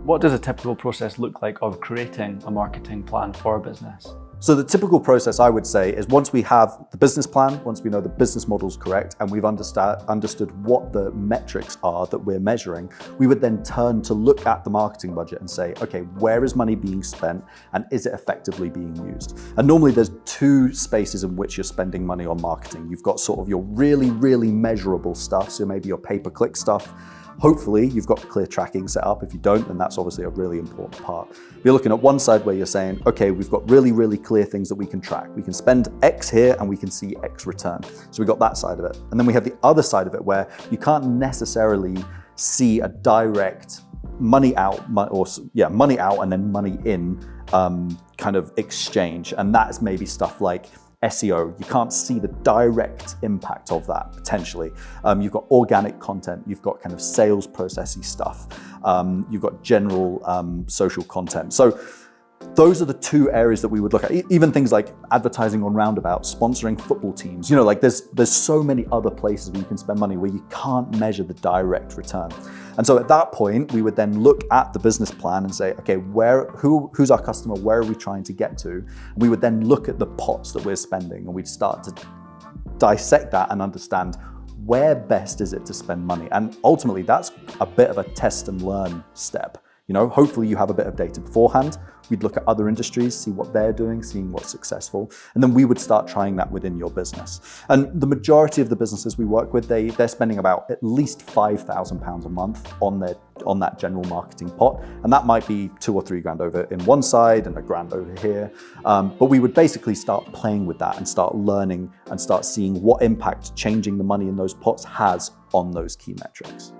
what does a typical process look like of creating a marketing plan for a business? So the typical process, I would say, is once we have the business plan, once we know the business model's correct, and we've understood what the metrics are that we're measuring, we would then turn to look at the marketing budget and say, okay, where is money being spent and is it effectively being used? And normally there's two spaces in which you're spending money on marketing. You've got sort of your really, really measurable stuff, so maybe your pay-per-click stuff. Hopefully you've got clear tracking set up. If you don't, then that's obviously a really important part. You're looking at one side where you're saying, okay, we've got really, really clear things that we can track. We can spend X here and we can see X return. So we got that side of it. And then we have the other side of it where you can't necessarily see a direct money out, money out and then money in kind of exchange. And that's maybe stuff like SEO. You can't see the direct impact of that potentially. You've got organic content, you've got kind of sales processy stuff, you've got general social content. So those are the two areas that we would look at. Even things like advertising on roundabouts, sponsoring football teams. You know, like there's so many other places where you can spend money where you can't measure the direct return. And so at that point, we would then look at the business plan and say, okay, who's our customer? Where are we trying to get to? We would then look at the pots that we're spending and we'd start to dissect that and understand where best is it to spend money. And ultimately, that's a bit of a test and learn step. You know, hopefully you have a bit of data beforehand. We'd look at other industries, see what they're doing, seeing what's successful, and then we would start trying that within your business. And the majority of the businesses we work with, they're spending about at least £5,000 a month on that general marketing pot, and that might be $2 or $3 grand over in one side and $1,000 over here. But we would basically start playing with that and start learning and start seeing what impact changing the money in those pots has on those key metrics.